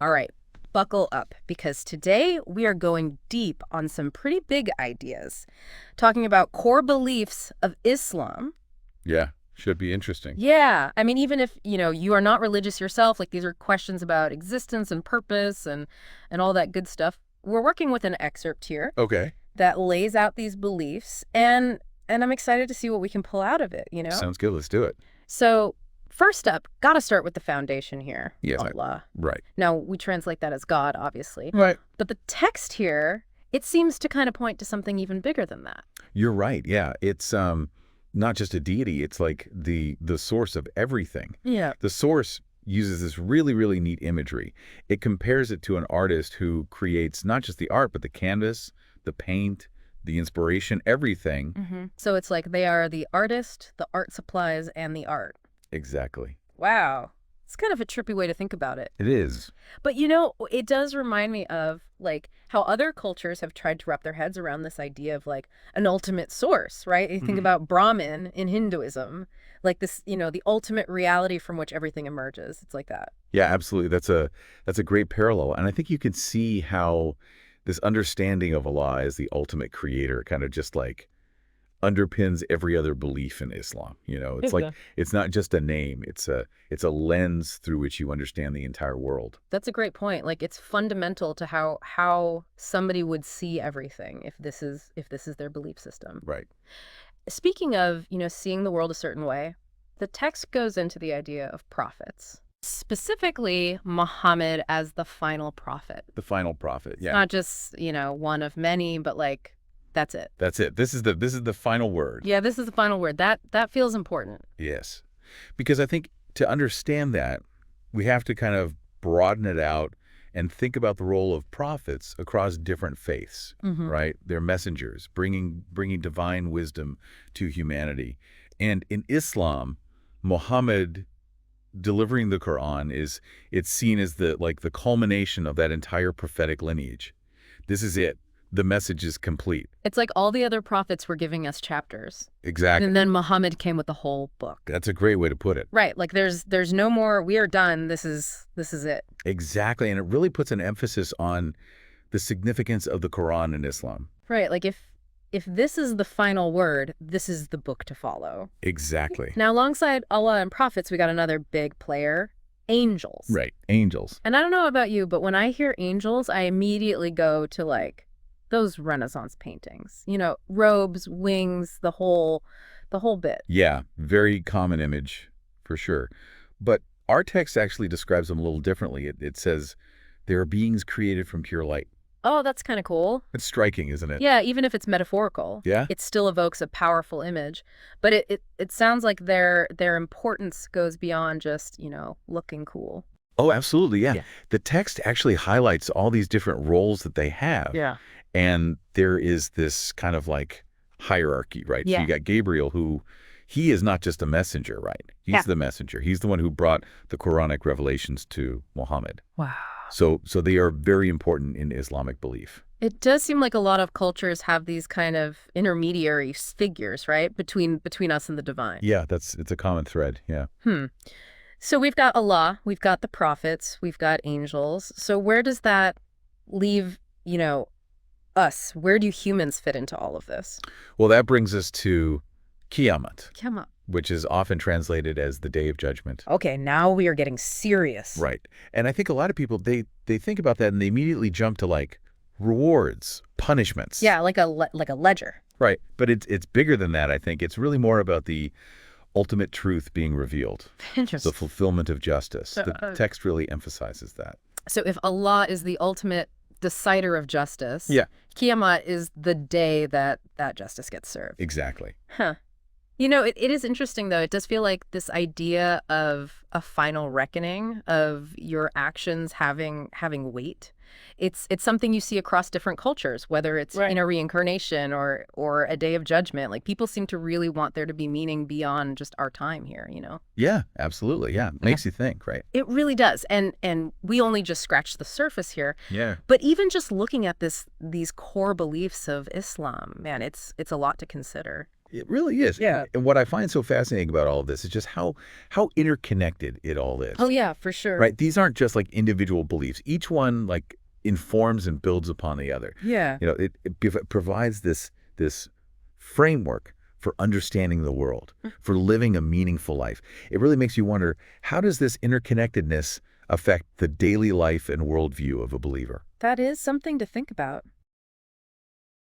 All right, buckle up because today we are going deep on some pretty big ideas, talking about core beliefs of Islam. Yeah, should be interesting. Yeah, I mean, even if, you are not religious yourself, like these are questions about existence and purpose and all that good stuff. We're working with an excerpt here Okay. that lays out these beliefs and I'm excited to see what we can pull out of it. Sounds good. Let's do it. So, first up, got to start with the foundation here. Yes. Allah. Right. Now, we translate that as God, obviously. Right. But the text here, it seems to kind of point to something even bigger than that. You're right. Yeah. It's not just a deity. It's like the source of everything. Yeah. The source uses this really, really neat imagery. It compares it to an artist who creates not just the art, but the canvas, the paint, the inspiration, everything. So it's like they are the artist, the art supplies, and the art. Exactly. Wow. It's kind of a trippy way to think about it. It is. But it does remind me of like how other cultures have tried to wrap their heads around this idea of like an ultimate source, right? You think about Brahman in Hinduism, like this, the ultimate reality from which everything emerges. It's like that. Yeah, absolutely. That's a great parallel. And I think you can see how this understanding of Allah as the ultimate creator kind of just like underpins every other belief in Islam. It's like it's not just a name, it's a lens through which you understand the entire world. That's a great point. Like it's fundamental to how somebody would see everything if this is their belief system. Right. Speaking of, seeing the world a certain way, the text goes into the idea of prophets. Specifically, Muhammad as the final prophet. The final prophet. Yeah. Not just, one of many, but like that's it. That's it. This is the final word. Yeah, this is the final word. That feels important. Yes. Because I think to understand that, we have to kind of broaden it out and think about the role of prophets across different faiths, right? They're messengers, bringing divine wisdom to humanity. And in Islam, Muhammad delivering the Quran it's seen as the culmination of that entire prophetic lineage. This is it. The message is complete. It's like all the other prophets were giving us chapters. Exactly. And then Muhammad came with the whole book. That's a great way to put it. Right. Like there's no more, we are done. This is it. Exactly. And it really puts an emphasis on the significance of the Quran in Islam. Right. Like if this is the final word, this is the book to follow. Exactly. Now, alongside Allah and prophets, we got another big player, angels. Right. Angels. And I don't know about you, but when I hear angels, I immediately go to like those Renaissance paintings, robes, wings, the whole bit. Yeah. Very common image for sure. But our text actually describes them a little differently. It says they are beings created from pure light. Oh, that's kind of cool. It's striking, isn't it? Yeah, even if it's metaphorical. Yeah. It still evokes a powerful image. But it sounds like their importance goes beyond just, looking cool. Oh, absolutely. Yeah. The text actually highlights all these different roles that they have. Yeah. And there is this kind of like hierarchy, right? Yeah. So you got Gabriel, who he is not just a messenger, right? He's the messenger. He's the one who brought the Quranic revelations to Muhammad. Wow. So they are very important in Islamic belief. It does seem like a lot of cultures have these kind of intermediary figures, right? Between us and the divine. Yeah, it's a common thread. Yeah. So we've got Allah, we've got the prophets, we've got angels. So where does that leave, us? Where do humans fit into all of this? Well, that brings us to Qiyamat, Qiyamat. which is often translated as the Day of Judgment. Okay, now we are getting serious. Right. And I think a lot of people, they think about that and they immediately jump to like rewards, punishments. Yeah, like a ledger. Right. But it's bigger than that, I think. It's really more about the ultimate truth being revealed. Interesting. The fulfillment of justice. The text really emphasizes that. So if Allah is the ultimate decider of justice, Yeah. Qiyamat is the day that justice gets served. Exactly. Huh. It is interesting, though. It does feel like this idea of a final reckoning, of your actions having weight. It's something you see across different cultures, whether it's in a reincarnation or a day of judgment. Like people seem to really want there to be meaning beyond just our time here, Yeah, absolutely. Yeah. Makes you think, right? It really does. And we only just scratched the surface here. Yeah. But even just looking at these core beliefs of Islam, man, it's a lot to consider. It really is. Yeah. And what I find so fascinating about all of this is just how interconnected it all is. Oh, yeah, for sure. Right? These aren't just like individual beliefs. Each one like informs and builds upon the other. Yeah. It provides this framework for understanding the world, for living a meaningful life. It really makes you wonder, how does this interconnectedness affect the daily life and worldview of a believer? That is something to think about.